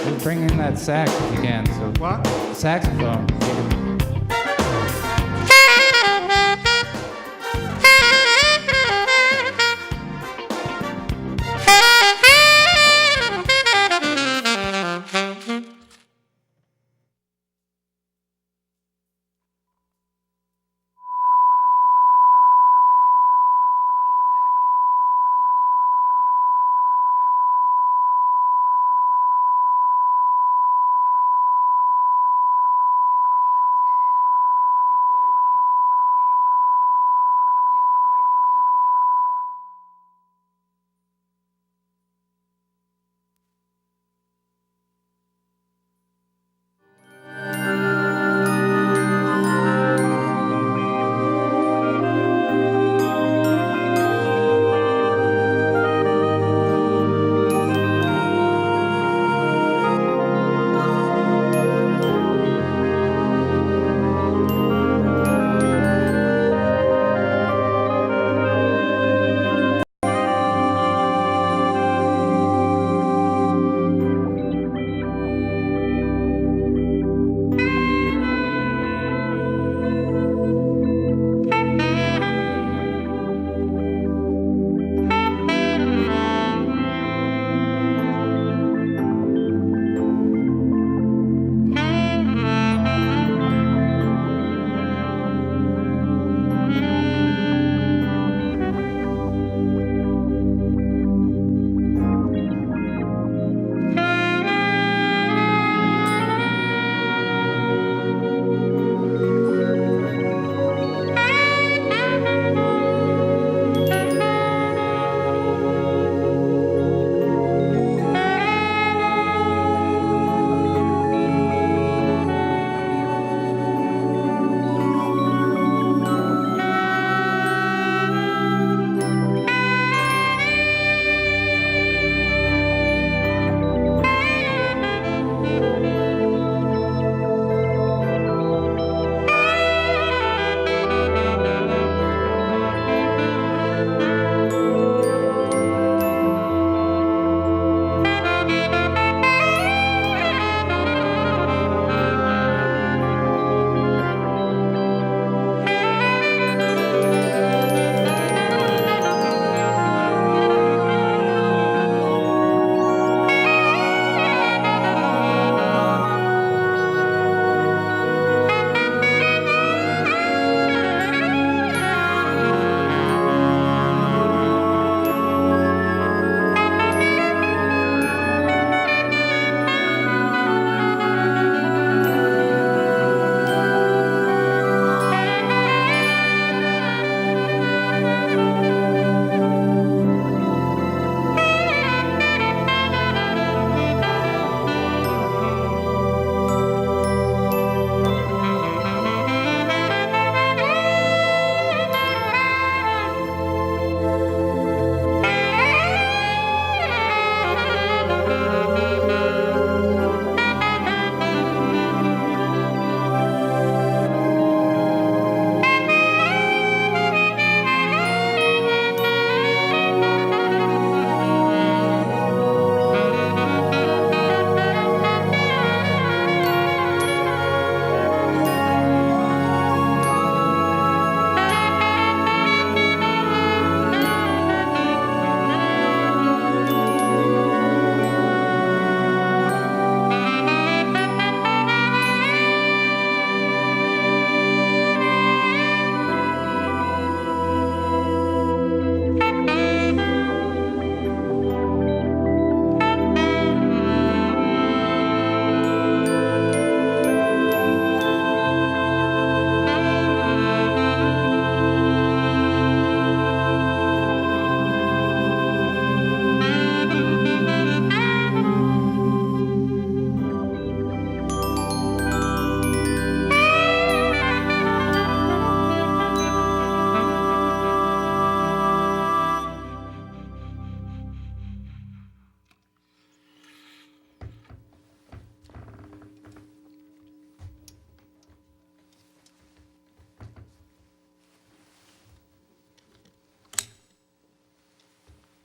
just bring in that sax if you can. So What? saxophone.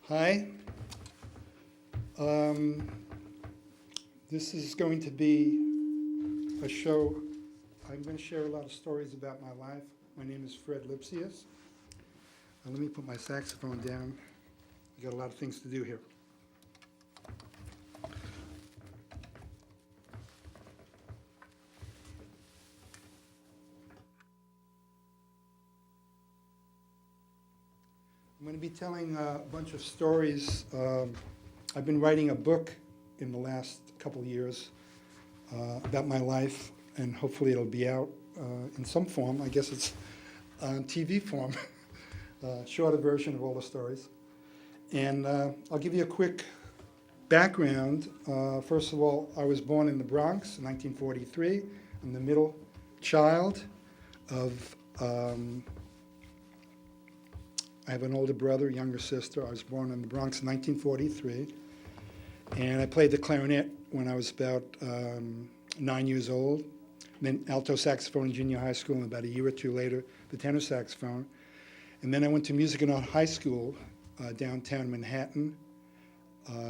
Hi. This is going to be a show. I'm going to share a lot of stories about my life. My name is Fred Lipsius. Let me put my saxophone down. We've got a lot of things to do here. I'm going to be telling a bunch of stories. I've been writing a book in the last couple of years about my life, and hopefully it'll be out in some form. I guess it's on TV form, shorter version of all the stories. And I'll give you a quick background. First of all, I was born in the Bronx in 1943. I'm the middle child of, I have an older brother, younger sister. I was born in the Bronx in 1943. And I played the clarinet when I was about 9 years old. Then alto saxophone in junior high school, and about a year or two later, the tenor saxophone. And then I went to Music and Art High School downtown Manhattan,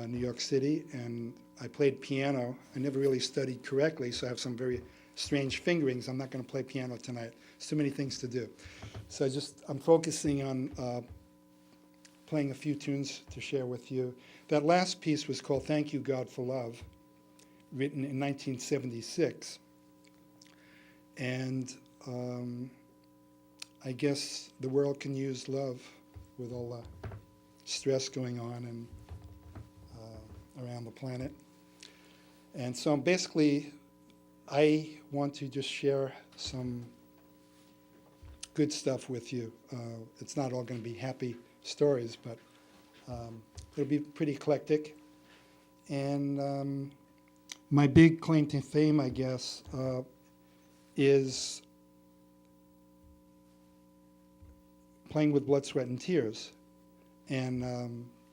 New York City, and I played piano. I never really studied correctly, so I have some very strange fingerings. I'm not going to play piano tonight. There's too many things to do. So I'm focusing on playing a few tunes to share with you. That last piece was called Thank You, God, for Love, written in 1976. And I guess the world can use love with all the stress going on and around the planet. And so basically, I want to just share some good stuff with you. It's not all going to be happy stories, but it'll be pretty eclectic. And my big claim to fame, I guess, is playing with Blood, Sweat, and Tears. And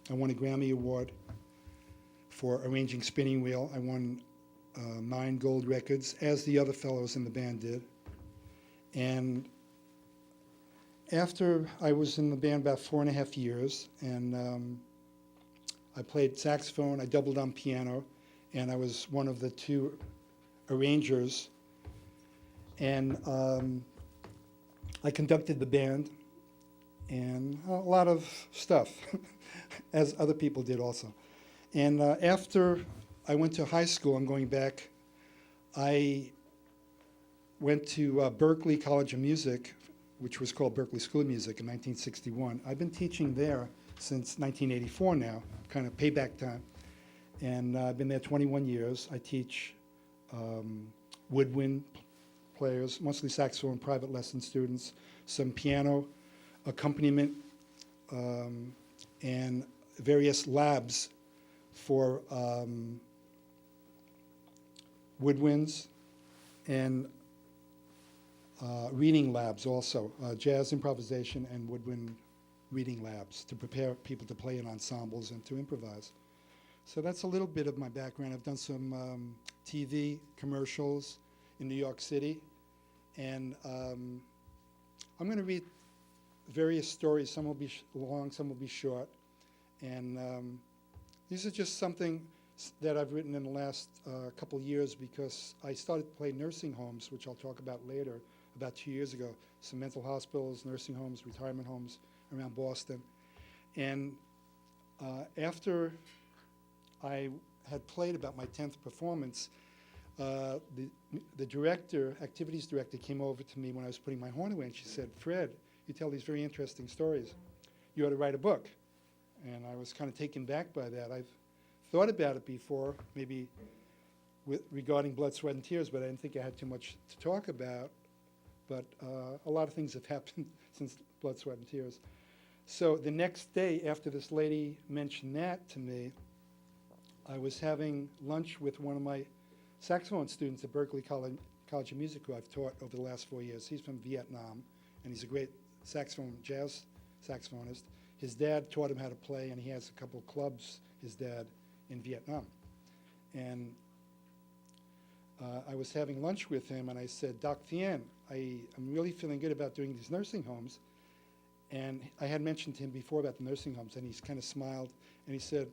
I won a Grammy Award for arranging Spinning Wheel. I won 9 gold records, as the other fellows in the band did. And after I was in the band about 4.5 years, and I played saxophone, I doubled on piano, and I was one of the 2 arrangers. And I conducted the band and a lot of stuff, as other people did also. And after I went to high school, I'm going back, I went to Berklee College of Music, which was called Berklee School of Music, in 1961. I've been teaching there since 1984 now, kind of payback time. And I've been there 21 years. I teach woodwind players, mostly saxophone, private lesson students, some piano accompaniment, and various labs for woodwinds, and reading labs also, jazz improvisation and woodwind reading labs to prepare people to play in ensembles and to improvise. So that's a little bit of my background. I've done some TV commercials in New York City, and I'm going to read various stories. Some will be long, some will be short, and these are just something that I've written in the last couple years, because I started to play nursing homes, which I'll talk about later, about 2 years ago. Some mental hospitals, nursing homes, retirement homes around Boston. And after I had played about my 10th performance, the director, activities director, came over to me when I was putting my horn away, and she said, "Fred, you tell these very interesting stories. You ought to write a book." And I was kind of taken back by that. I've thought about it before, maybe regarding Blood, Sweat, and Tears, but I didn't think I had too much to talk about. But a lot of things have happened since Blood, Sweat, and Tears. So the next day, after this lady mentioned that to me, I was having lunch with one of my saxophone students at Berklee College of Music, who I've taught over the last 4 years. He's from Vietnam, and he's a great saxophone, jazz saxophonist. His dad taught him how to play, and he has a couple clubs, his dad, in Vietnam. And I was having lunch with him, and I said, "Doc Thien, I'm really feeling good about doing these nursing homes." And I had mentioned to him before about the nursing homes, and he's kind of smiled, and he said,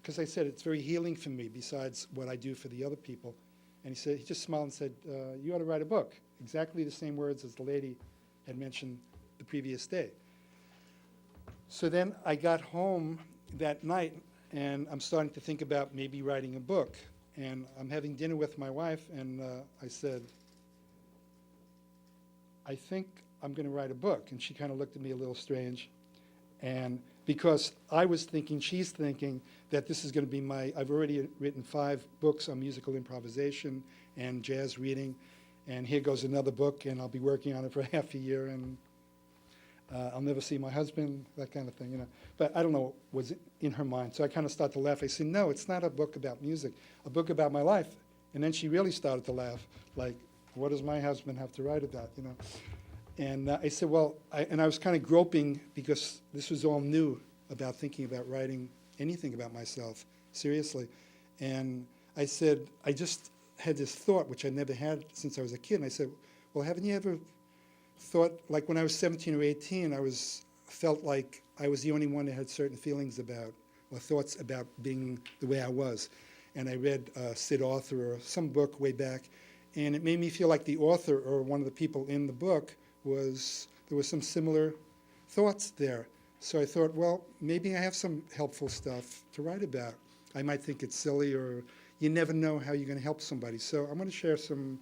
because I said it's very healing for me besides what I do for the other people. And he just smiled and said, you ought to write a book. Exactly the same words as the lady had mentioned the previous day. So then I got home that night, and I'm starting to think about maybe writing a book. And I'm having dinner with my wife, and I said, I think I'm going to write a book. And she kind of looked at me a little strange. And because I was thinking, she's thinking that this is going to be I've already written 5 books on musical improvisation and jazz reading. And here goes another book, and I'll be working on it for half a year, and I'll never see my husband, that kind of thing, you know. But I don't know what was in her mind. So I kind of started to laugh. I said, no, it's not a book about music, a book about my life. And then she really started to laugh, like, what does my husband have to write about, you know? And I said, well, I was kind of groping because this was all new about thinking about writing anything about myself, seriously. And I said, I just had this thought, which I never had since I was a kid. And I said, well, haven't you ever thought, like when I was 17 or 18, felt like I was the only one that had certain feelings about, or thoughts about being the way I was. And I read Sid Author or some book way back, and it made me feel like the author or one of the people in the book there was some similar thoughts there. So I thought, well, maybe I have some helpful stuff to write about. I might think it's silly, or you never know how you're going to help somebody. So I'm going to share some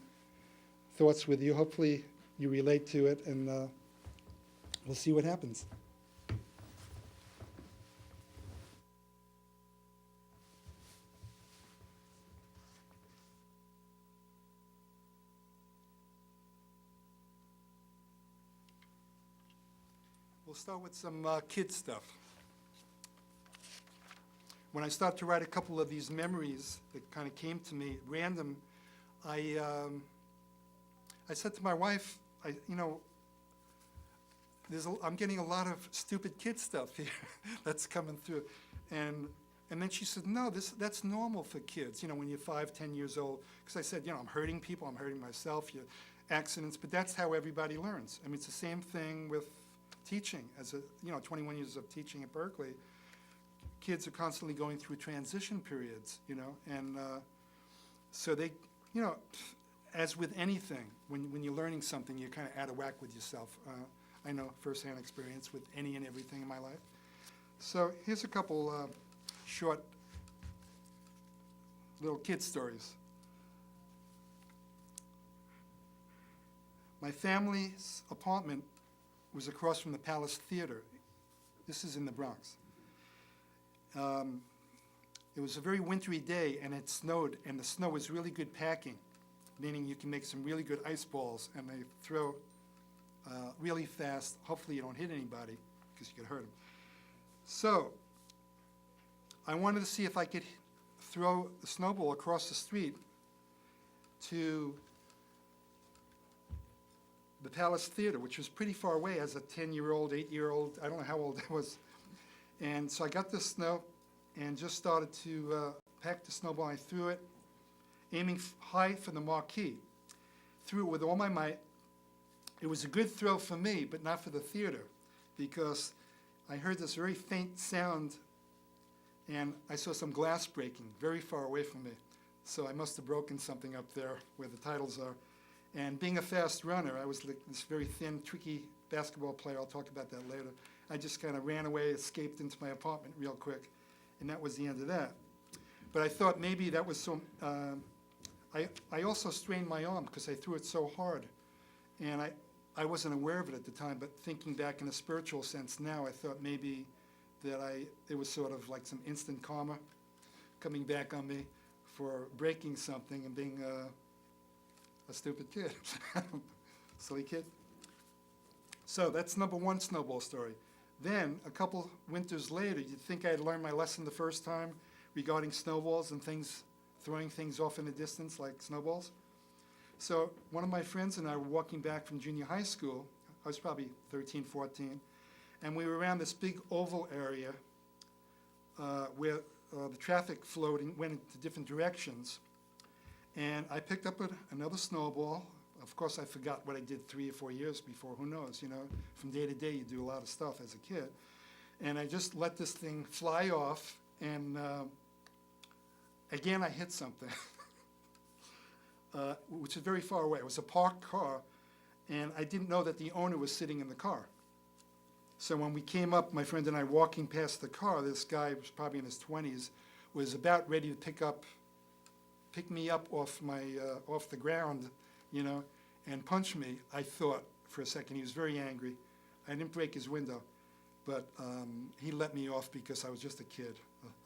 thoughts with you. Hopefully you relate to it, and we'll see what happens. We'll start with some kid stuff. When I started to write a couple of these memories that kind of came to me at random, I said to my wife, I'm getting a lot of stupid kid stuff here that's coming through. And then she said, no, that's normal for kids, when you're 5, 10 years old. Because I said, I'm hurting people, I'm hurting myself, accidents, but that's how everybody learns. I mean, it's the same thing with teaching. As 21 years of teaching at Berkeley, kids are constantly going through transition periods, and so they, as with anything, when you're learning something, you're kind of out of whack with yourself. I know firsthand experience with any and everything in my life. So here's a couple short little kid stories. My family's apartment was across from the Palace Theater. This is in the Bronx. It was a very wintry day, and it snowed, and the snow was really good packing, meaning you can make some really good ice balls, and they throw really fast. Hopefully you don't hit anybody, because you could hurt them. So I wanted to see if I could throw the snowball across the street to the Palace Theater, which was pretty far away as a 10-year-old, 8-year-old, I don't know how old I was. And so I got the snow and just started to pack the snowball. I threw it, aiming high for the marquee. Threw it with all my might. It was a good throw for me, but not for the theater, because I heard this very faint sound, and I saw some glass breaking very far away from me. So I must have broken something up there where the titles are. And being a fast runner, I was like this very thin, tricky basketball player. I'll talk about that later. I just kind of ran away, escaped into my apartment real quick, and that was the end of that. But I thought maybe that was so, I also strained my arm because I threw it so hard. And I wasn't aware of it at the time, but thinking back in a spiritual sense now, I thought maybe that it was sort of like some instant karma coming back on me for breaking something and being a stupid kid, silly kid. So that's number one snowball story. Then, a couple winters later, you'd think I had learned my lesson the first time regarding snowballs and things, throwing things off in the distance like snowballs. So one of my friends and I were walking back from junior high school. I was probably 13, 14, and we were around this big oval area where the traffic flowed and went into different directions. And I picked up another snowball. Of course, I forgot what I did 3 or 4 years before. Who knows? From day to day, you do a lot of stuff as a kid. And I just let this thing fly off, and again, I hit something, which is very far away. It was a parked car, and I didn't know that the owner was sitting in the car. So when we came up, my friend and I walking past the car, this guy was probably in his 20s, was about ready to pick me up off the ground, you know, and punch me. I thought for a second he was very angry. I didn't break his window, but he let me off because I was just a kid,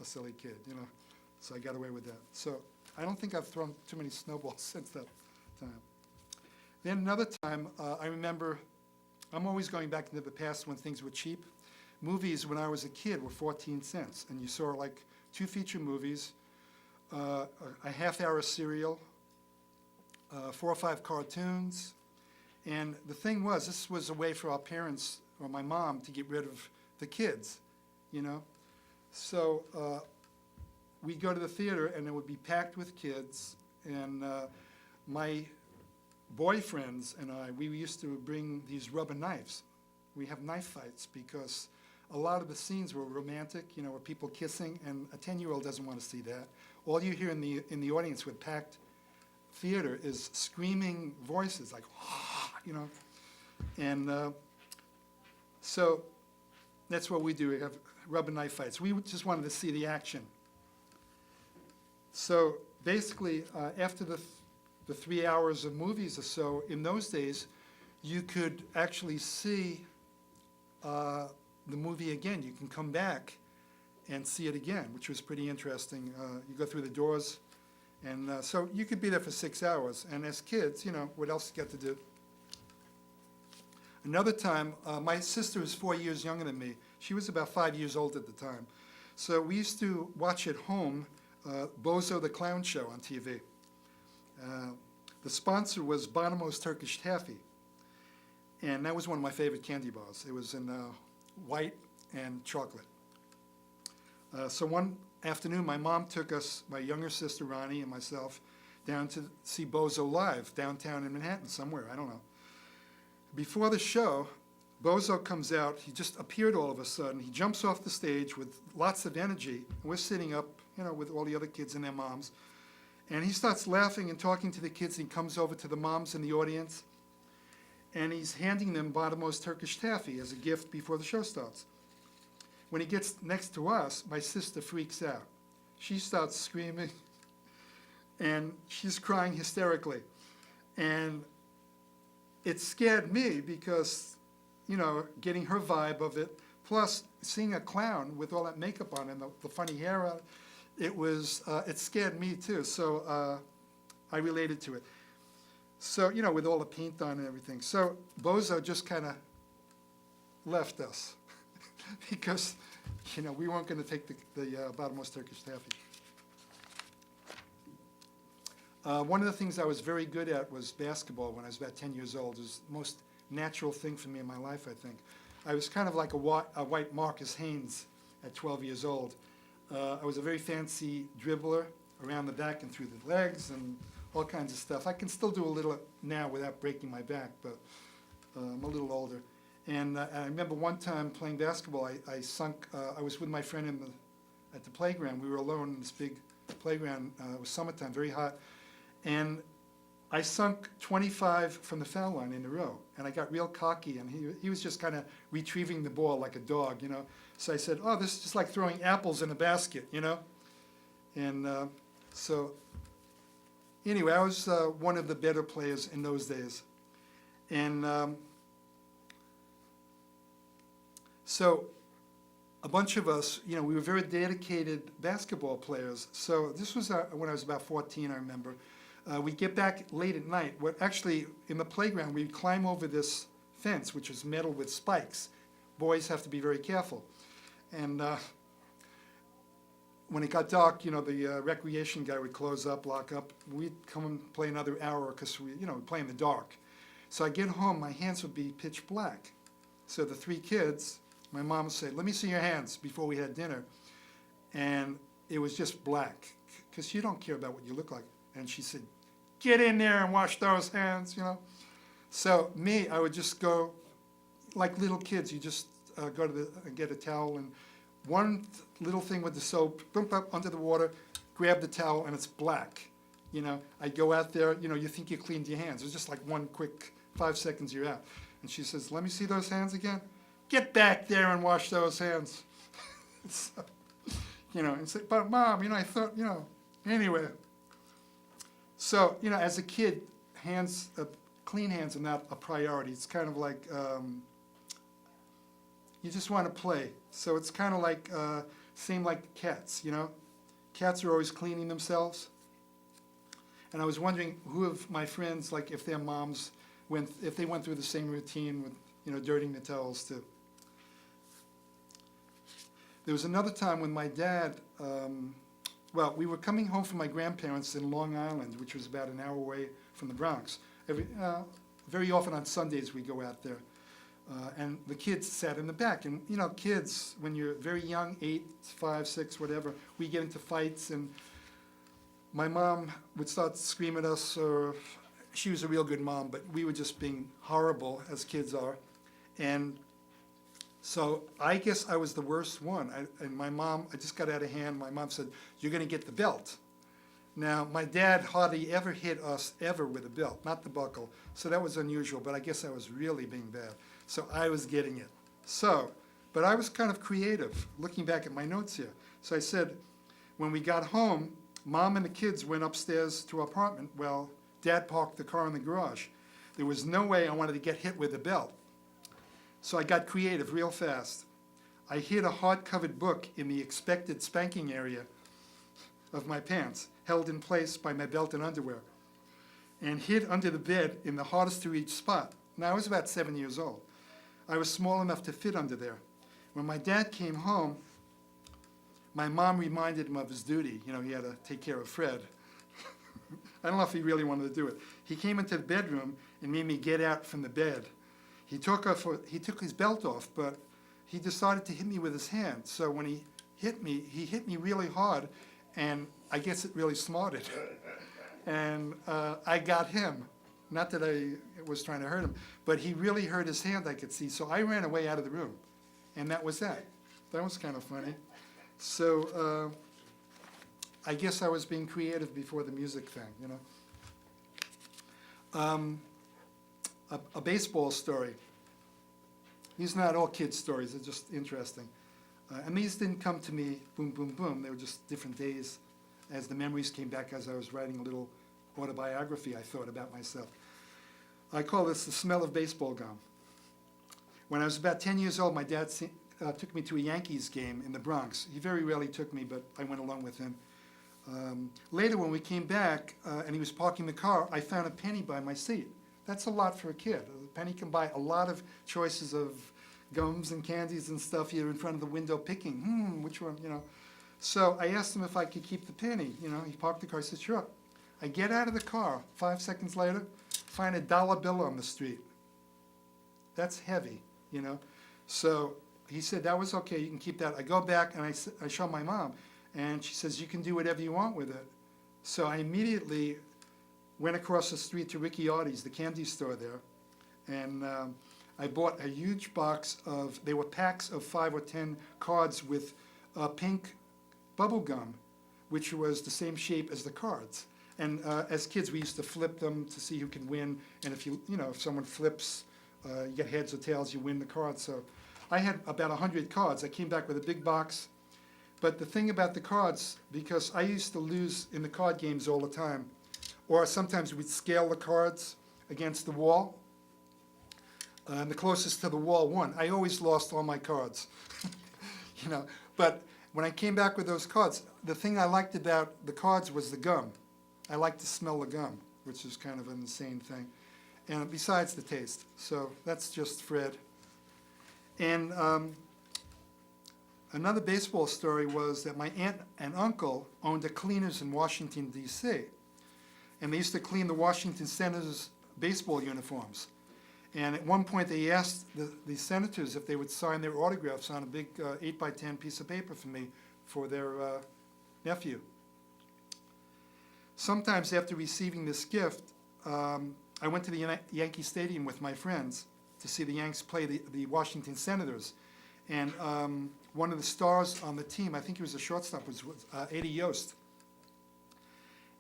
a silly kid, you know. So I got away with that. So I don't think I've thrown too many snowballs since that time. Then another time, I remember, I'm always going back into the past when things were cheap. Movies when I was a kid were 14 cents, and you saw like 2 feature movies, a half-hour serial, 4 or 5 cartoons. And the thing was, this was a way for our parents or my mom to get rid of the kids, you know. So we'd go to the theater and it would be packed with kids, and my boyfriends and I, we used to bring these rubber knives. We have knife fights because a lot of the scenes were romantic, you know, where people kissing, and a 10-year-old doesn't want to see that. All you hear in the audience with packed theater is screaming voices like, you know. And so that's what we do. We have rubber knife fights. We just wanted to see the action. So basically, after the 3 hours of movies or so, in those days, you could actually see the movie again. You can come back and see it again, which was pretty interesting. You go through the doors, and so you could be there for 6 hours. And as kids, you know, what else you get to do? Another time, my sister was 4 years younger than me. She was about 5 years old at the time. So we used to watch at home Bozo the Clown Show on TV. The sponsor was Bonomo's Turkish Taffy, and that was one of my favorite candy bars. It was in white and chocolate. So one afternoon, my mom took us, my younger sister Ronnie and myself, down to see Bozo live downtown in Manhattan somewhere, I don't know. Before the show, Bozo comes out. He just appeared all of a sudden. He jumps off the stage with lots of energy. And we're sitting up, you know, with all the other kids and their moms. And he starts laughing and talking to the kids. He comes over to the moms in the audience, and he's handing them Bonomo's Turkish Taffy as a gift before the show starts. When he gets next to us, my sister freaks out. She starts screaming, and she's crying hysterically. And it scared me because, you know, getting her vibe of it, plus seeing a clown with all that makeup on and the funny hair on, it scared me too. So I related to it. So, you know, with all the paint on and everything. So Bozo just kind of left us because, you know, we weren't going to take the Bonomo's Turkish Taffy. One of the things I was very good at was basketball when I was about 10 years old. It was the most natural thing for me in my life, I think. I was kind of like a white Marcus Haynes at 12 years old. I was a very fancy dribbler around the back and through the legs and all kinds of stuff. I can still do a little now without breaking my back, but I'm a little older. And I remember one time playing basketball, I was with my friend at the playground. We were alone in this big playground. It was summertime, very hot. And I sunk 25 from the foul line in a row. And I got real cocky, and he was just kind of retrieving the ball like a dog, you know. So I said, oh, this is just like throwing apples in a basket, you know. And so anyway, I was one of the better players in those days. And so a bunch of us, you know, we were very dedicated basketball players. So this was when I was about 14, I remember. We'd get back late at night. Actually, in the playground, we'd climb over this fence, which was metal with spikes. Boys have to be very careful. And when it got dark, you know, the recreation guy would close up, lock up. We'd come and play another hour because we play in the dark. So I get home, my hands would be pitch black. So the 3 kids, my mom would say, let me see your hands before we had dinner. And it was just black, because you don't care about what you look like. And she said, get in there and wash those hands, you know. So me, I would just go, like little kids, you just go to get a towel, and one little thing with the soap, dump up under the water, grab the towel, and it's black. You know, I'd go out there, you know, you think you cleaned your hands. It was just like one quick 5 seconds, you're out. And she says, let me see those hands again. Get back there and wash those hands. So, you know, and say, but Mom, you know, I thought, you know, anyway. So, you know, as a kid, clean hands are not a priority. It's kind of like, you just want to play. So it's kind of like, same like cats, you know. Cats are always cleaning themselves. And I was wondering who of my friends, like if their moms if they went through the same routine with, you know, dirtying the towels too. There was another time when my dad, well, we were coming home from my grandparents in Long Island, which was about an hour away from the Bronx. Very often on Sundays we go out there. And the kids sat in the back. And, you know, kids, when you're very young, 8, 5, 6, whatever, we get into fights. And my mom would start screaming at us, or she was a real good mom, but we were just being horrible, as kids are. And so I guess I was the worst one. And my mom, I just got out of hand. My mom said, you're going to get the belt. Now, my dad hardly ever hit us ever with a belt, not the buckle. So that was unusual, but I guess I was really being bad. So I was getting it. So, but I was kind of creative, looking back at my notes here. So I said, when we got home, Mom and the kids went upstairs to our apartment. Well, Dad parked the car in the garage. There was no way I wanted to get hit with a belt. So I got creative real fast. I hid a hard-covered book in the expected spanking area of my pants, held in place by my belt and underwear, and hid under the bed in the hardest-to-reach spot. Now, I was about 7 years old. I was small enough to fit under there. When my dad came home, my mom reminded him of his duty. You know, he had to take care of Fred. I don't know if he really wanted to do it. He came into the bedroom and made me get out from the bed. He took his belt off, but he decided to hit me with his hand. So when he hit me really hard, and I guess it really smarted. And I got him. Not that I was trying to hurt him, but he really hurt his hand, I could see. So I ran away out of the room, and that was that. That was kind of funny. So I guess I was being creative before the music thing, you know. A baseball story. These are not all kids' stories, they're just interesting. And these didn't come to me boom, boom, boom. They were just different days as the memories came back as I was writing a little autobiography I thought about myself. I call this the smell of baseball gum. When I was about 10 years old, my dad took me to a Yankees game in the Bronx. He very rarely took me, but I went along with him. Later, when we came back and he was parking the car, I found a penny by my seat. That's a lot for a kid. A penny can buy a lot of choices of gums and candies and stuff. You're in front of the window picking, which one, you know. So I asked him if I could keep the penny. You know, he parked the car. I said, sure. I get out of the car. 5 seconds later, find a dollar bill on the street. That's heavy, you know. So he said, that was okay. You can keep that. I go back and I show my mom. And she says, you can do whatever you want with it. So I immediately went across the street to Ricky Artie's, the candy store there. And I bought a huge box of, they were packs of 5 or 10 cards with pink bubble gum, which was the same shape as the cards. And as kids, we used to flip them to see who can win. And if if someone flips, you get heads or tails, you win the card. So I had about 100 cards. I came back with a big box. But the thing about the cards, because I used to lose in the card games all the time, or sometimes we'd scale the cards against the wall, and the closest to the wall won. I always lost all my cards, you know. But when I came back with those cards, the thing I liked about the cards was the gum. I liked to smell the gum, which is kind of an insane thing. And besides the taste. So that's just Fred. And another baseball story was that my aunt and uncle owned a cleaners in Washington, D.C. And they used to clean the Washington Senators' baseball uniforms. And at one point they asked the senators if they would sign their autographs on a big 8x10 piece of paper for me for their nephew. Sometimes after receiving this gift, I went to the Yankee Stadium with my friends to see the Yanks play the Washington Senators. And one of the stars on the team, I think he was a shortstop, was Eddie Yost.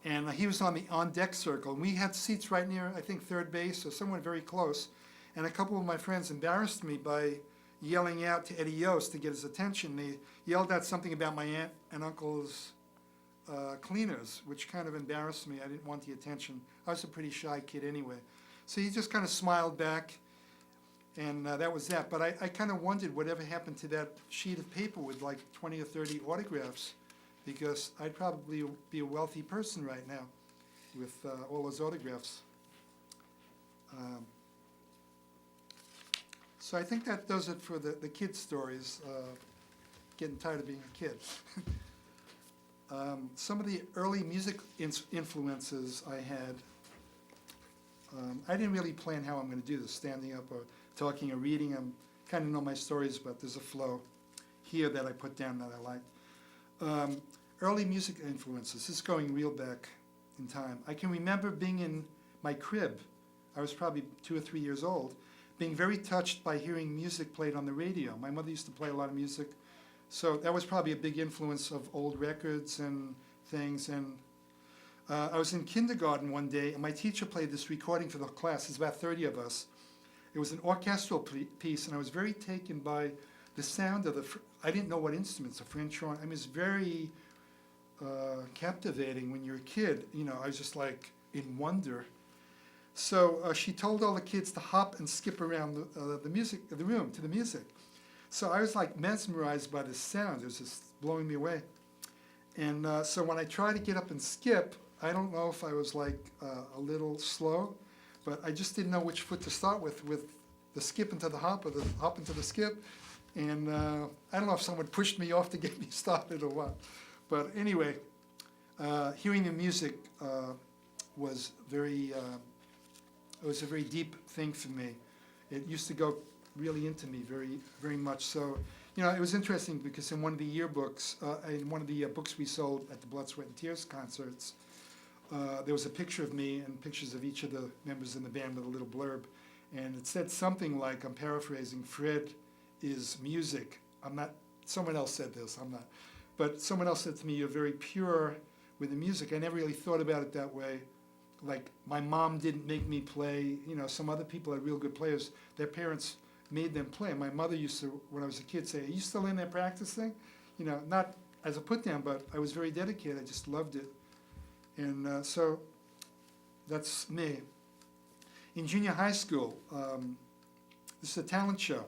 And he was on the on-deck circle. And we had seats right near, I think, third base or somewhere very close. And a couple of my friends embarrassed me by yelling out to Eddie Yost to get his attention. They yelled out something about my aunt and uncle's cleaners, which kind of embarrassed me. I didn't want the attention. I was a pretty shy kid anyway. So he just kind of smiled back, and that was that. But I kind of wondered whatever happened to that sheet of paper with like 20 or 30 autographs, because I'd probably be a wealthy person right now with all those autographs. So I think that does it for the kid stories. Getting tired of being a kid. Some of the early music influences I had, I didn't really plan how I'm going to do this, standing up or talking or reading. I kind of know my stories, but there's a flow here that I put down that I liked. Early music influences, this is going real back in time. I can remember being in my crib, I was probably 2 or 3 years old, being very touched by hearing music played on the radio. My mother used to play a lot of music, so that was probably a big influence of old records and things. And I was in kindergarten one day, and my teacher played this recording for the class. There's about 30 of us. It was an orchestral piece, and I was very taken by the sound of I didn't know what instruments, a French horn. I mean, it's very captivating when you're a kid. You know, I was just like in wonder. So she told all the kids to hop and skip around the room to the music. So I was like mesmerized by the sound. It was just blowing me away. And so when I tried to get up and skip, I don't know if I was like a little slow, but I just didn't know which foot to start with the skip into the hop or the hop into the skip. And I don't know if someone pushed me off to get me started or what. But anyway, hearing the music was it was a very deep thing for me. It used to go really into me very, very much. So, you know, it was interesting because in one of the yearbooks, in one of the books we sold at the Blood, Sweat, and Tears concerts, there was a picture of me and pictures of each of the members in the band with a little blurb. And it said something like, I'm paraphrasing, Fred is music. I'm not, someone else said this, I'm not. But someone else said to me, you're very pure with the music. I never really thought about it that way. Like, my mom didn't make me play. You know, some other people are real good players. Their parents made them play. My mother used to, when I was a kid, say, are you still in there practicing? You know, not as a put down, but I was very dedicated. I just loved it. And so that's me. In junior high school, this is a talent show.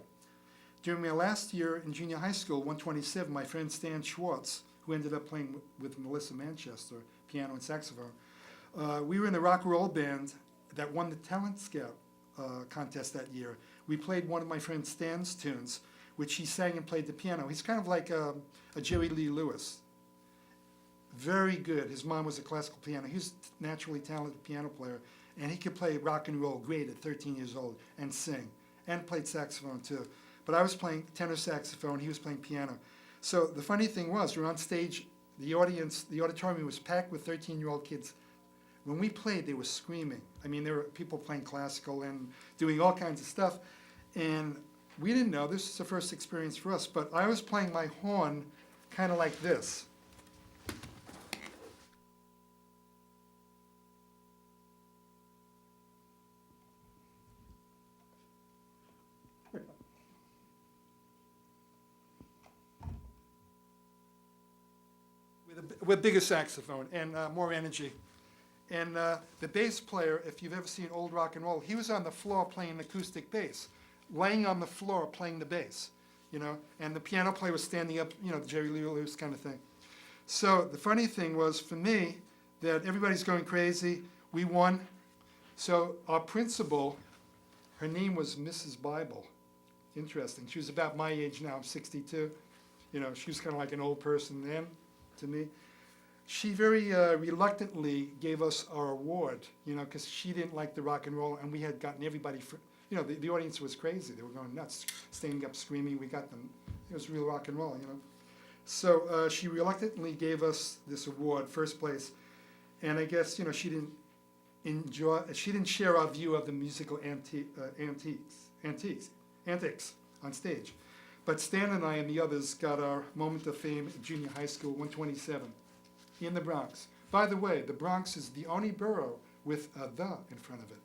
During my last year in junior high school, 127, my friend Stan Schwartz, who ended up playing with Melissa Manchester, piano and saxophone, we were in the rock and roll band that won the Talent Scout contest that year. We played one of my friend Stan's tunes, which he sang and played the piano. He's kind of like a Jerry Lee Lewis. Very good. His mom was a classical piano. He was a naturally talented piano player, and he could play rock and roll great at 13 years old and sing, and played saxophone too. But I was playing tenor saxophone, he was playing piano. So the funny thing was, we were on stage, the auditorium was packed with 13-year-old kids. When we played, they were screaming. I mean, there were people playing classical and doing all kinds of stuff. And we didn't know, this is the first experience for us, but I was playing my horn kind of like this. With bigger saxophone and more energy. And the bass player, if you've ever seen old rock and roll, he was on the floor playing acoustic bass, laying on the floor playing the bass, you know, and the piano player was standing up, you know, Jerry Lee Lewis kind of thing. So the funny thing was for me that everybody's going crazy. We won. So our principal, her name was Mrs. Bible. Interesting. She was about my age now. I'm 62. You know, she was kind of like an old person then to me. She very reluctantly gave us our award, you know, because she didn't like the rock and roll, and we had gotten everybody, you know, the audience was crazy. They were going nuts, standing up, screaming. We got them. It was real rock and roll, you know. So she reluctantly gave us this award, first place, and I guess, you know, she didn't share our view of the musical antics on stage. But Stan and I and the others got our moment of fame at junior high school, 127. In the Bronx. By the way, the Bronx is the only borough with a "the" in front of it.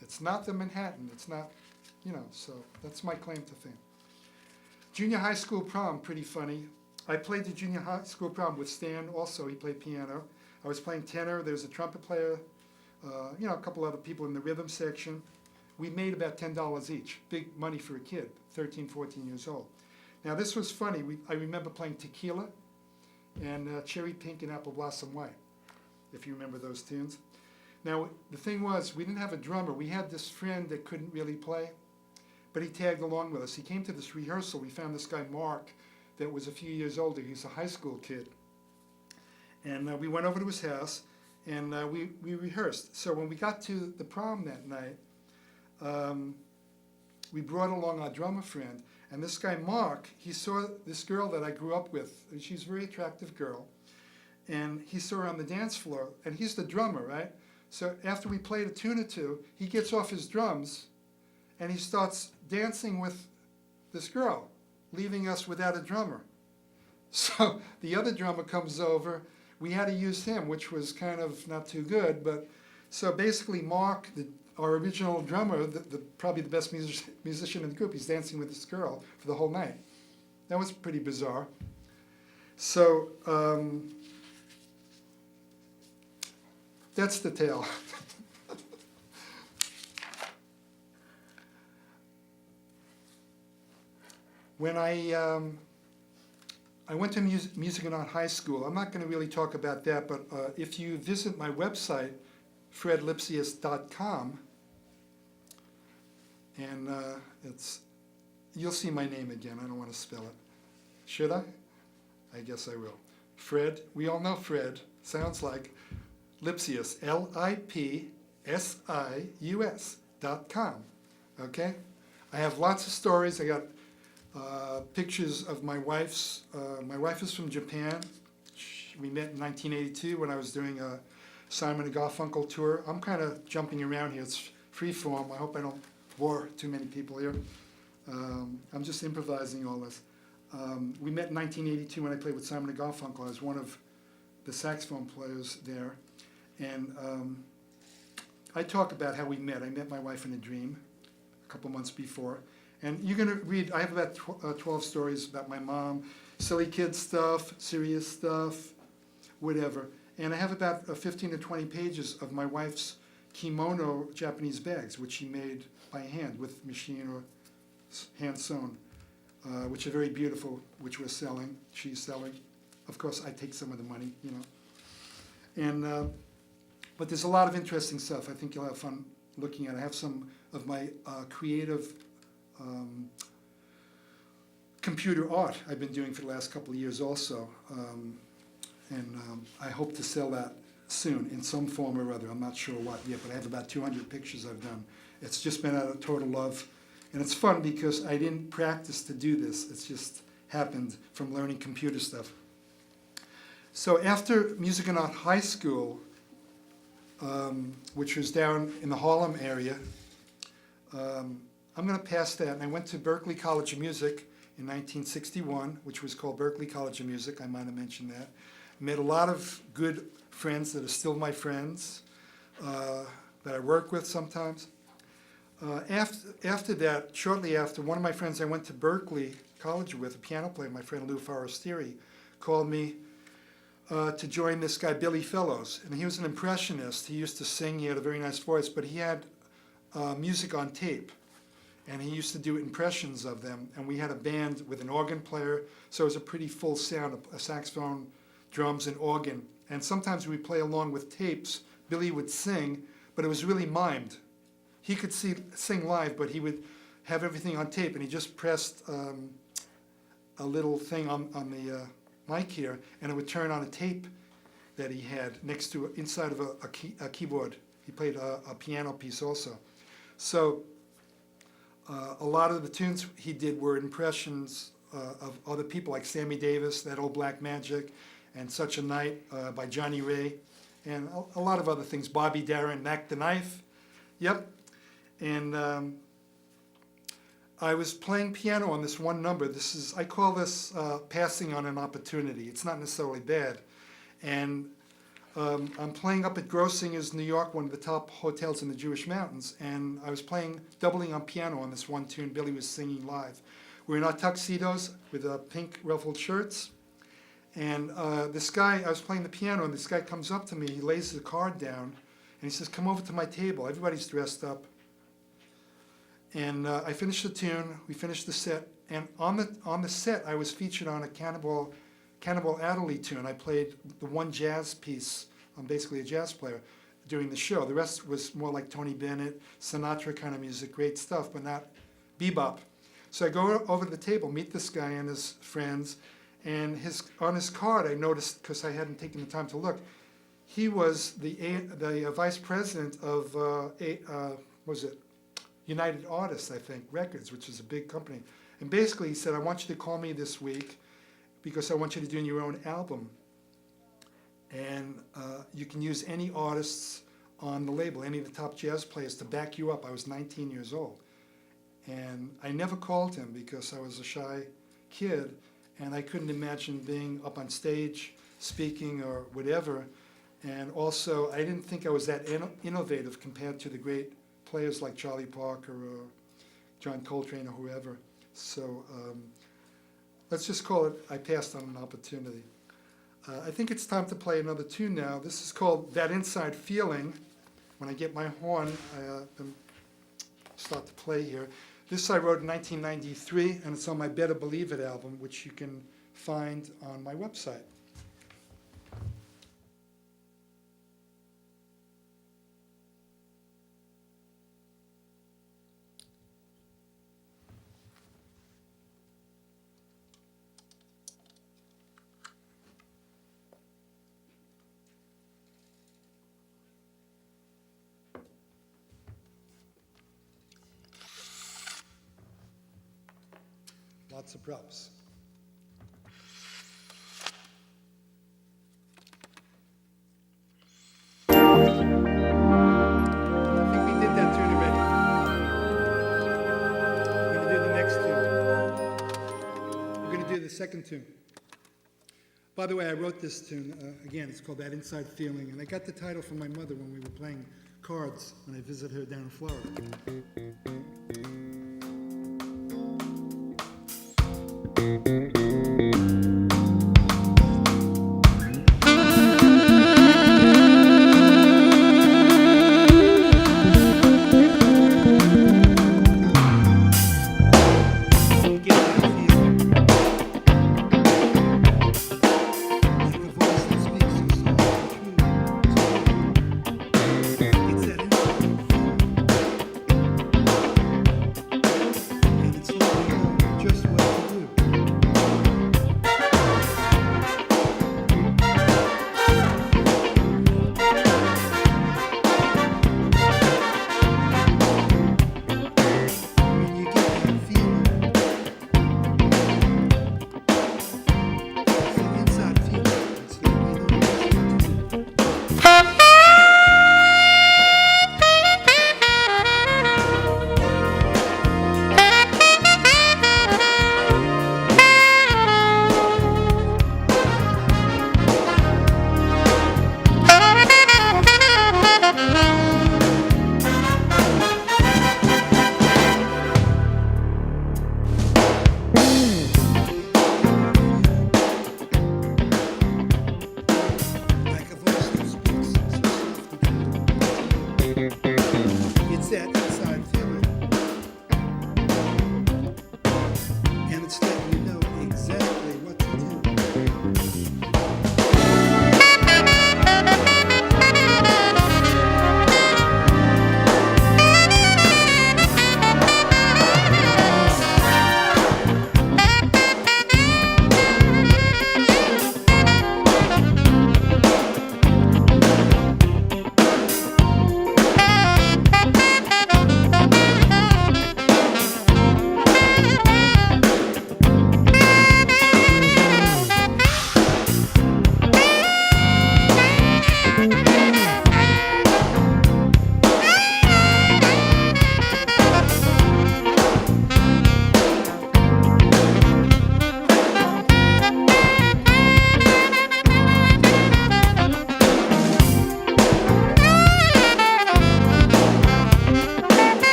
It's not the Manhattan. It's not, so that's my claim to fame. Junior high school prom, pretty funny. I played the junior high school prom with Stan also. He played piano. I was playing tenor. There was a trumpet player, a couple other people in the rhythm section. We made about $10 each. Big money for a kid, 13, 14 years old. Now this was funny. I remember playing Tequila and Cherry Pink and Apple Blossom White, if you remember those tunes. Now, the thing was, we didn't have a drummer. We had this friend that couldn't really play, but he tagged along with us. He came to this rehearsal. We found this guy, Mark, that was a few years older. He's a high school kid. And we went over to his house, and we rehearsed. So when we got to the prom that night, we brought along our drummer friend. And this guy, Mark, he saw this girl that I grew up with. She's a very attractive girl. And he saw her on the dance floor. And he's the drummer, right? So after we played a tune or two, he gets off his drums and he starts dancing with this girl, leaving us without a drummer. So the other drummer comes over. We had to use him, which was kind of not too good. But so basically Mark, our original drummer, probably the best musician in the group, he's dancing with this girl for the whole night. That was pretty bizarre. So that's the tale. When I went to Music and Art High School, I'm not going to really talk about that, but if you visit my website, fredlipsius.com, and you'll see my name again. I don't want to spell it. Should I? I guess I will. Fred, we all know Fred, sounds like Lipsius, LIPSIUS.com, okay? I have lots of stories. I got pictures of my wife's. My wife is from Japan. We met in 1982 when I was doing a Simon and Garfunkel tour. I'm kind of jumping around here. It's free form. I hope I don't bore too many people here. I'm just improvising all this. We met in 1982 when I played with Simon and Garfunkel. I was one of the saxophone players there. And I talk about how we met. I met my wife in a dream a couple months before. And you're going to read, I have about 12 stories about my mom, silly kid stuff, serious stuff, whatever. And I have about 15 to 20 pages of my wife's kimono Japanese bags, which she made by hand with machine or hand sewn, which are very beautiful, which we're selling, she's selling. Of course, I take some of the money, And, but there's a lot of interesting stuff. I think you'll have fun looking at it. I have some of my creative computer art I've been doing for the last couple of years also. I hope to sell that soon in some form or other. I'm not sure what yet, but I have about 200 pictures I've done. It's just been out of total love. And it's fun because I didn't practice to do this. It's just happened from learning computer stuff. So after Music and Art High School, which was down in the Harlem area, I'm going to pass that. And I went to Berklee College of Music in 1961, which was called Berklee College of Music. I might have mentioned that. Met a lot of good friends that are still my friends, that I work with sometimes. After that, shortly after, one of my friends I went to Berklee College with, a piano player, my friend Lou Forestieri, called me to join this guy, Billy Fellows. And he was an impressionist. He used to sing. He had a very nice voice, but he had music on tape. And he used to do impressions of them. And we had a band with an organ player, so it was a pretty full sound, a saxophone, drums, and organ. And sometimes we'd play along with tapes. Billy would sing, but it was really mimed. He could sing live, but he would have everything on tape, and he just pressed a little thing on the mic here, and it would turn on a tape that he had next to inside of a keyboard. He played a piano piece also. So a lot of the tunes he did were impressions of other people, like Sammy Davis, That Old Black Magic, and Such a Night by Johnny Ray, and a lot of other things. Bobby Darin, Mac the Knife. Yep. And I was playing piano on this one number. I call this passing on an opportunity. It's not necessarily bad. And I'm playing up at Grossinger's, New York, one of the top hotels in the Jewish mountains, and I was playing, doubling on piano on this one tune. Billy was singing live. We're in our tuxedos with pink ruffled shirts, and this guy, I was playing the piano, and this guy comes up to me, he lays the card down, and he says, "Come over to my table." Everybody's dressed up. And I finished the tune, we finished the set, and on the set I was featured on a Cannibal Adderley tune. I played the one jazz piece. I'm basically a jazz player during the show. The rest was more like Tony Bennett, Sinatra kind of music, great stuff, but not bebop. So I go over to the table, meet this guy and his friends, and on his card I noticed, because I hadn't taken the time to look, he was the vice president of what was it? United Artists, I think, Records, which is a big company. And basically he said, "I want you to call me this week because I want you to do your own album. And you can use any artists on the label, any of the top jazz players to back you up." I was 19 years old. And I never called him because I was a shy kid, and I couldn't imagine being up on stage speaking or whatever. And also, I didn't think I was that innovative compared to the great players like Charlie Parker or John Coltrane or whoever. So let's just call it, I passed on an opportunity. I think it's time to play another tune now. This is called That Inside Feeling. When I get my horn, I start to play here. This I wrote in 1993, and it's on my Better Believe It album, which you can find on my website. Lots of props. I think we did that tune already. We're going to do the next tune. We're going to do the second tune. By the way, I wrote this tune, again, it's called That Inside Feeling, and I got the title from my mother when we were playing cards when I visited her down in Florida. It's that inside feeling.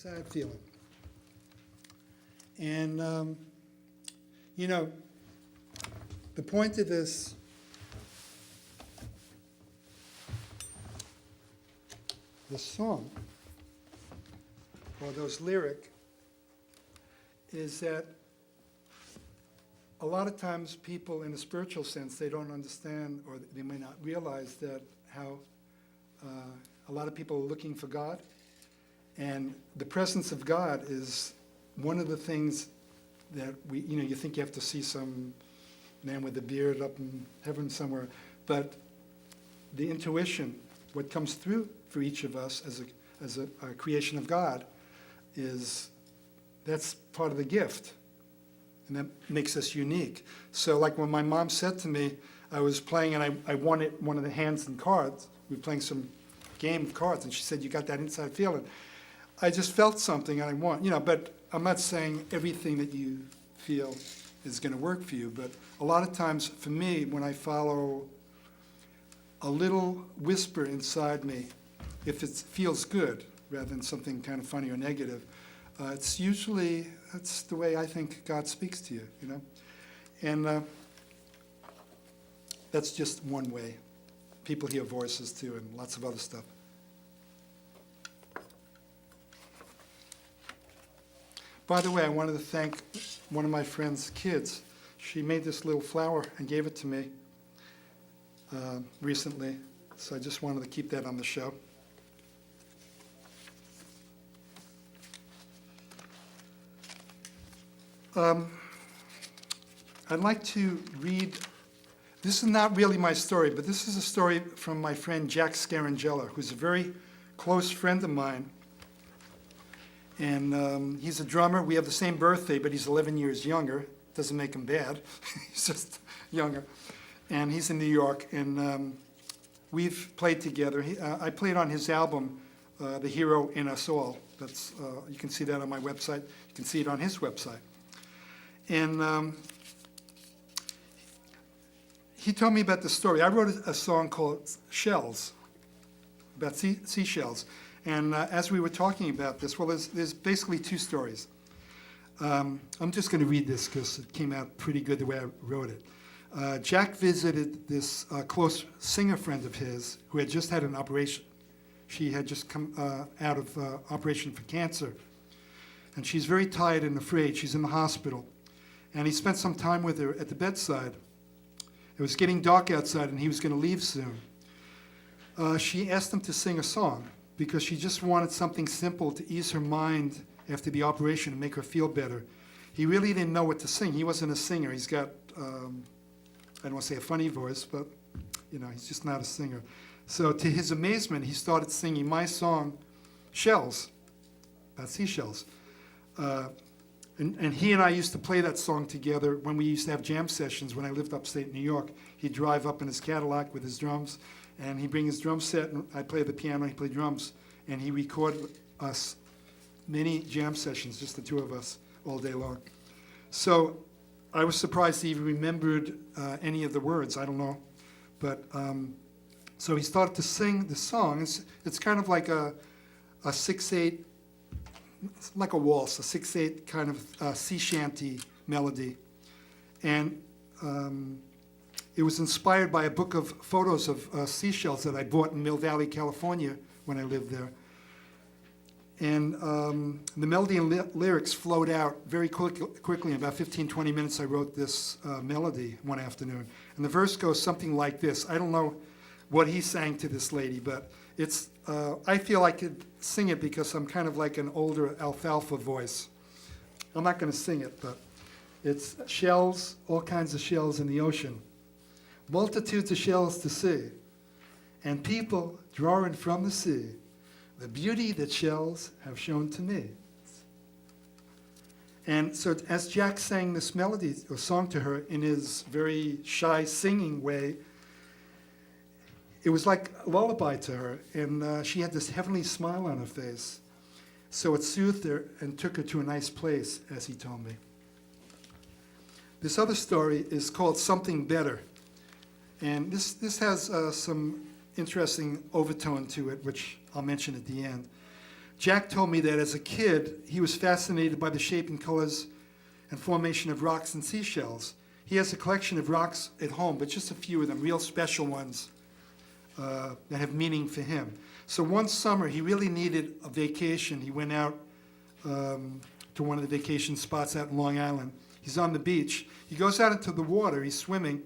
sad feeling. And, you know, the point of this song, or those lyric, is that a lot of times people in a spiritual sense, they don't understand, or they may not realize that how a lot of people are looking for God. And the presence of God is one of the things that you think you have to see some man with a beard up in heaven somewhere. But the intuition, what comes through for each of us as a creation of God, that's part of the gift. And that makes us unique. So like when my mom said to me, I was playing and I won it, one of the hands and cards. We were playing some game of cards, and she said, "You got that inside feeling." I just felt something and I won. But I'm not saying everything that you feel is going to work for you. But a lot of times for me, when I follow a little whisper inside me, if it feels good rather than something kind of funny or negative, that's the way I think God speaks to you, And that's just one way. People hear voices too, and lots of other stuff. By the way, I wanted to thank one of my friend's kids. She made this little flower and gave it to me recently, so I just wanted to keep that on the show. I'd like to read, this is not really my story, but this is a story from my friend Jack Scarangella, who's a very close friend of mine. And he's a drummer. We have the same birthday, but he's 11 years younger. Doesn't make him bad. He's just younger. And he's in New York, and we've played together. I played on his album, The Hero in Us All. That's you can see that on my website. You can see it on his website. And he told me about the story. I wrote a song called Shells, about seashells. And as we were talking about this, well, there's basically two stories. I'm just going to read this because it came out pretty good the way I wrote it. Jack visited this close singer friend of his who had just had an operation. She had just come out of operation for cancer. And she's very tired and afraid. She's in the hospital. And he spent some time with her at the bedside. It was getting dark outside, and he was going to leave soon. She asked him to sing a song, because she just wanted something simple to ease her mind after the operation and make her feel better. He really didn't know what to sing. He wasn't a singer. He's got, I don't want to say a funny voice, but he's just not a singer. So to his amazement, he started singing my song, Shells, about seashells. And he and I used to play that song together when we used to have jam sessions when I lived upstate New York. He'd drive up in his Cadillac with his drums, and he'd bring his drum set, and I'd play the piano, he'd play drums, and he recorded us many jam sessions, just the two of us, all day long. So I was surprised he even remembered any of the words, I don't know. But so he started to sing the song. It's kind of like a 6/8, like a waltz, a 6/8 kind of sea shanty melody. And it was inspired by a book of photos of seashells that I bought in Mill Valley, California, when I lived there. And the melody and lyrics flowed out very quickly. In about 15, 20 minutes, I wrote this melody one afternoon. And the verse goes something like this. I don't know what he sang to this lady, but it's. I feel I could sing it because I'm kind of like an older alfalfa voice. I'm not going to sing it, but it's shells, all kinds of shells in the ocean. Multitudes of shells to see, and people drawing from the sea the beauty that shells have shown to me. And so as Jack sang this melody or song to her in his very shy singing way, it was like a lullaby to her, and she had this heavenly smile on her face. So it soothed her and took her to a nice place, as he told me. This other story is called Something Better. And this has some interesting overtone to it, which I'll mention at the end. Jack told me that as a kid, he was fascinated by the shape and colors and formation of rocks and seashells. He has a collection of rocks at home, but just a few of them, real special ones that have meaning for him. So one summer, he really needed a vacation. He went out to one of the vacation spots out in Long Island. He's on the beach. He goes out into the water. He's swimming.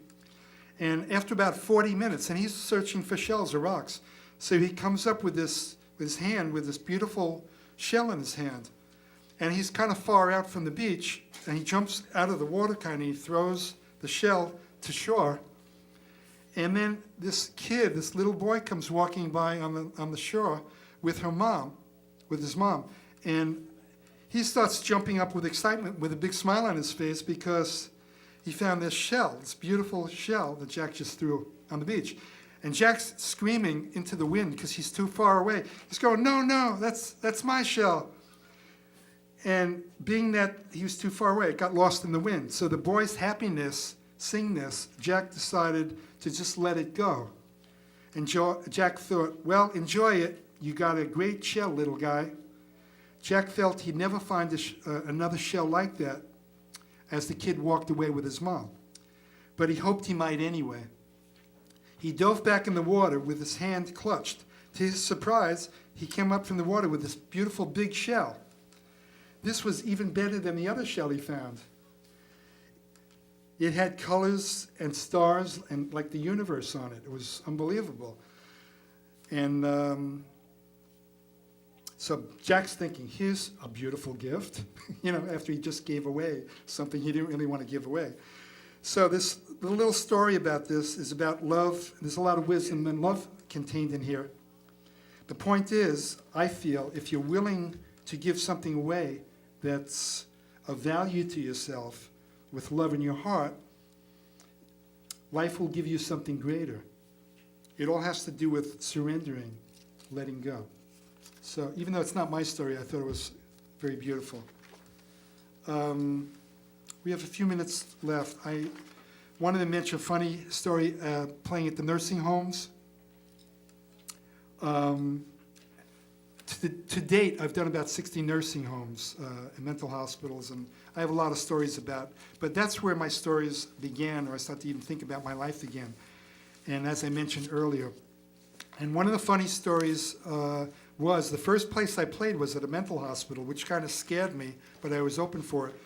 And after about 40 minutes, and he's searching for shells or rocks, so he comes up with this, with his hand, with this beautiful shell in his hand. And he's kind of far out from the beach, and he jumps out of the water kind of, he throws the shell to shore. And then this kid, this little boy, comes walking by on the shore with her mom, with his mom. And he starts jumping up with excitement with a big smile on his face because he found this shell, this beautiful shell that Jack just threw on the beach. And Jack's screaming into the wind because he's too far away. He's going, no, no, that's my shell. And being that he was too far away, it got lost in the wind. So the boy's happiness, seeing this, Jack decided to just let it go. And Jack thought, well, enjoy it. You got a great shell, little guy. Jack felt he'd never find another shell like that as the kid walked away with his mom. But he hoped he might anyway. He dove back in the water with his hand clutched. To his surprise, he came up from the water with this beautiful big shell. This was even better than the other shell he found. It had colors and stars and like the universe on it. It was unbelievable. And so Jack's thinking, here's a beautiful gift, after he just gave away something he didn't really want to give away. So the little story about this is about love. There's a lot of wisdom and love contained in here. The point is, I feel, if you're willing to give something away that's of value to yourself with love in your heart, life will give you something greater. It all has to do with surrendering, letting go. So even though it's not my story, I thought it was very beautiful. We have a few minutes left. I wanted to mention a funny story playing at the nursing homes. To date, I've done about 60 nursing homes and mental hospitals, and I have a lot of stories about, but that's where my stories began, or I started to even think about my life again. And as I mentioned earlier, and one of the funny stories was the first place I played was at a mental hospital, which kind of scared me, but I was open for it.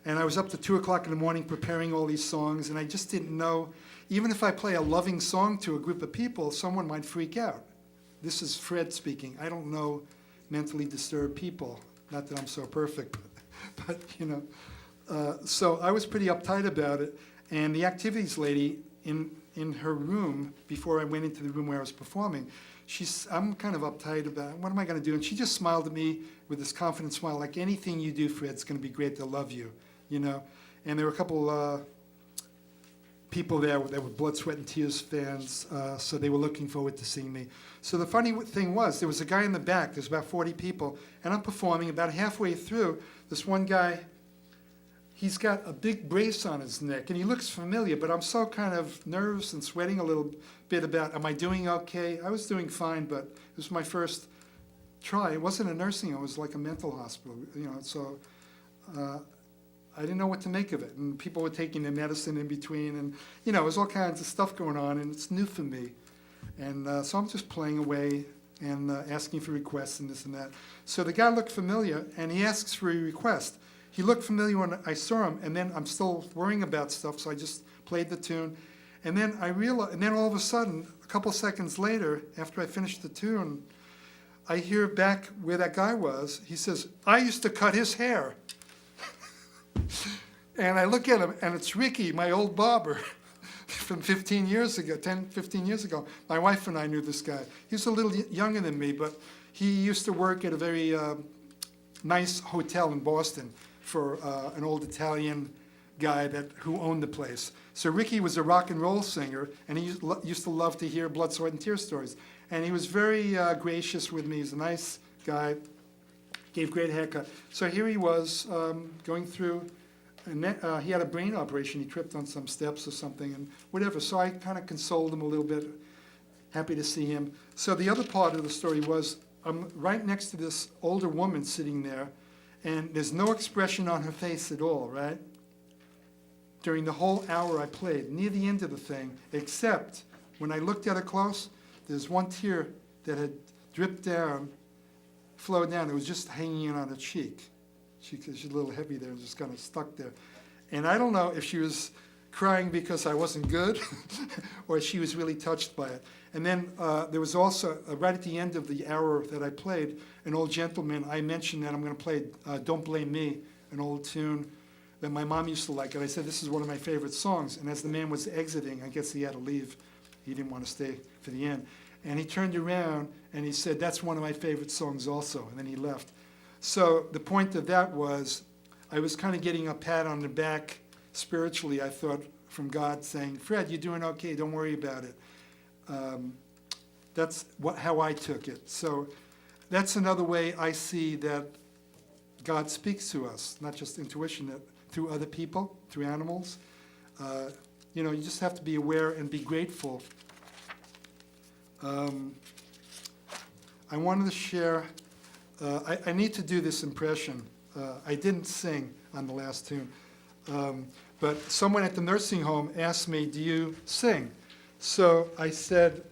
And I was up to 2 o'clock in the morning preparing all these songs, and I just didn't know, even if I play a loving song to a group of people, someone might freak out. This is Fred speaking. I don't know mentally disturbed people. Not that I'm so perfect, but so I was pretty uptight about it. And the activities lady in her room, before I went into the room where I was performing, I'm kind of uptight about, what am I going to do? And she just smiled at me with this confident smile, like, anything you do, Fred, it's going to be great. They'll love you, And there were a couple people there that were Blood, Sweat, and Tears fans, so they were looking forward to seeing me. So the funny thing was, there was a guy in the back, there's about 40 people, and I'm performing. About halfway through, this one guy, he's got a big brace on his neck, and he looks familiar, but I'm so kind of nervous and sweating a little bit about, am I doing okay? I was doing fine, but it was my first try. It wasn't a nursing home, it was like a mental hospital, so I didn't know what to make of it. And people were taking their medicine in between, and there was all kinds of stuff going on, and it's new for me. And so I'm just playing away and asking for requests and this and that. So the guy looked familiar, and he asks for a request. He looked familiar when I saw him, and then I'm still worrying about stuff, so I just played the tune. And then I realized, and then all of a sudden, a couple seconds later, after I finished the tune, I hear back where that guy was. He says, I used to cut his hair. And I look at him, and it's Ricky, my old barber, from 15 years ago, 10, 15 years ago. My wife and I knew this guy. He was a little younger than me, but he used to work at a very nice hotel in Boston for an old Italian guy who owned the place. So Ricky was a rock and roll singer, and he used to love to hear Blood, Sweat, and Tears stories. And he was very gracious with me. He's a nice guy, gave great haircut. So here he was going through, and he had a brain operation. He tripped on some steps or something, and whatever. So I kind of consoled him a little bit, happy to see him. So the other part of the story was, I'm right next to this older woman sitting there, and there's no expression on her face at all, right? During the whole hour I played, near the end of the thing, except when I looked at her close, there's one tear that had dripped down, flowed down. It was just hanging in on her cheek. She's a little heavy there and just kind of stuck there. And I don't know if she was crying because I wasn't good or she was really touched by it. And then there was also, right at the end of the hour that I played, an old gentleman, I mentioned that I'm going to play Don't Blame Me, an old tune that my mom used to like. And I said, this is one of my favorite songs. And as the man was exiting, I guess he had to leave. He didn't want to stay for the end. And he turned around and he said, that's one of my favorite songs also. And then he left. So the point of that was, I was kind of getting a pat on the back spiritually, I thought, from God saying, Fred, you're doing okay, don't worry about it. That's how I took it. So that's another way I see that God speaks to us, not just intuition, through other people, through animals. You just have to be aware and be grateful. I wanted to share, I need to do this impression. I didn't sing on the last tune, but someone at the nursing home asked me, do you sing? So I said,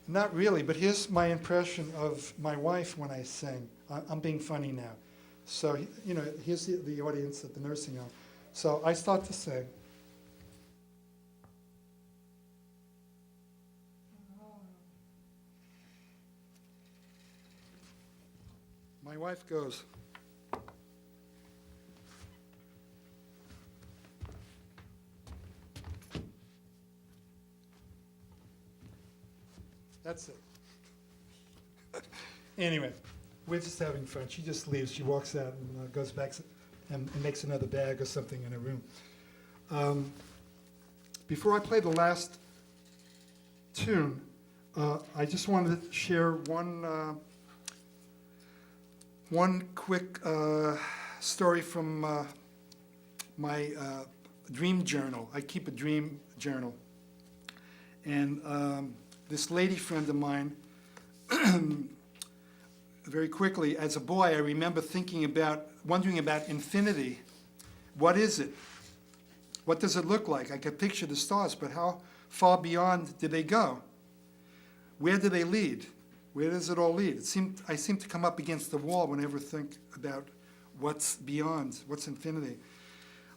not really, but here's my impression of my wife when I sing. I'm being funny now. So, here's the audience at the nursing home. So I start to sing. My wife goes, that's it. Anyway, we're just having fun. She just leaves. She walks out and goes back and makes another bag or something in her room. Before I play the last tune, I just wanted to share one quick story from my dream journal. I keep a dream journal. And this lady friend of mine, very quickly, as a boy, I remember wondering about infinity. What is it? What does it look like? I could picture the stars, but how far beyond do they go? Where do they lead? Where does it all lead? I seem to come up against the wall whenever I think about what's beyond, what's infinity.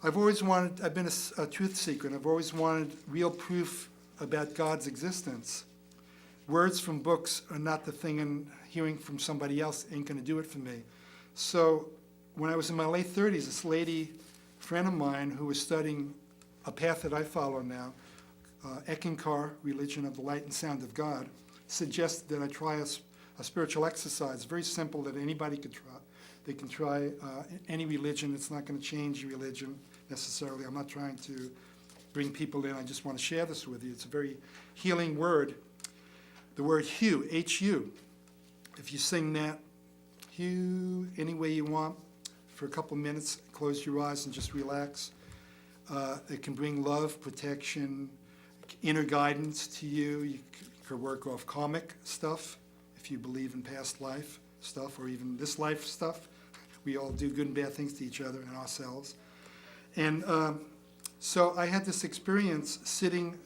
I've been a truth seeker, and I've always wanted real proof about God's existence. Words from books are not the thing, and hearing from somebody else ain't going to do it for me. So when I was in my late 30s, this lady friend of mine who was studying a path that I follow now, Eckankar, Religion of the Light and Sound of God, suggested that I try a spiritual exercise, very simple, that anybody could try. They can try any religion. It's not going to change your religion necessarily. I'm not trying to bring people in. I just want to share this with you. It's a very healing word. The word Hu, H-U. If you sing that, Hu, any way you want, for a couple minutes, close your eyes and just relax. It can bring love, protection, inner guidance to you. You could work off karmic stuff, if you believe in past life stuff, or even this life stuff. We all do good and bad things to each other and ourselves. And so I had this experience singing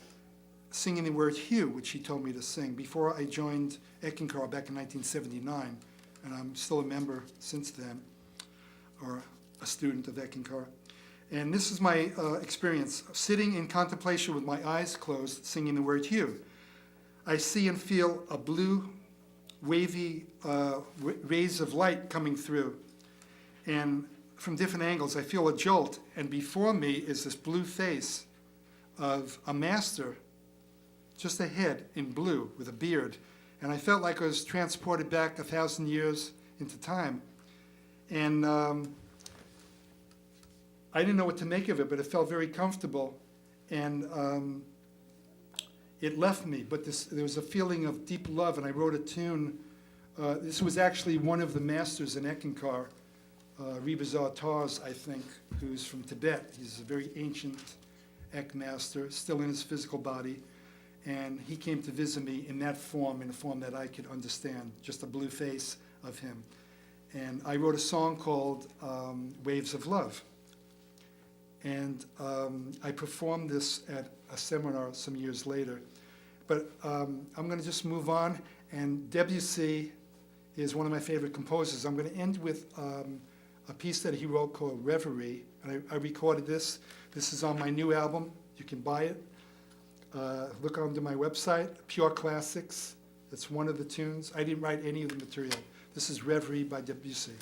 the word Hu, which he told me to sing, before I joined Eckankar back in 1979, and I'm still a member since then, or a student of Eckankar. And this is my experience, sitting in contemplation with my eyes closed, singing the word Hu. I see and feel a blue, wavy rays of light coming through. And from different angles, I feel a jolt. And before me is this blue face of a master, just a head in blue with a beard. And I felt like I was transported back 1,000 years into time. And I didn't know what to make of it, but it felt very comfortable. And it left me, but there was a feeling of deep love, and I wrote a tune. This was actually one of the masters in Eckankar, Rebazar Tars, I think, who's from Tibet. He's a very ancient Ek master, still in his physical body. And he came to visit me in that form, in a form that I could understand, just a blue face of him. And I wrote a song called Waves of Love. And I performed this at a seminar some years later. But I'm going to just move on. And Debussy is one of my favorite composers. I'm going to end with a piece that he wrote called Reverie. And I recorded this. This is on my new album. You can buy it. Look onto my website, Pure Classics. That's one of the tunes. I didn't write any of the material. This is Reverie by Debussy.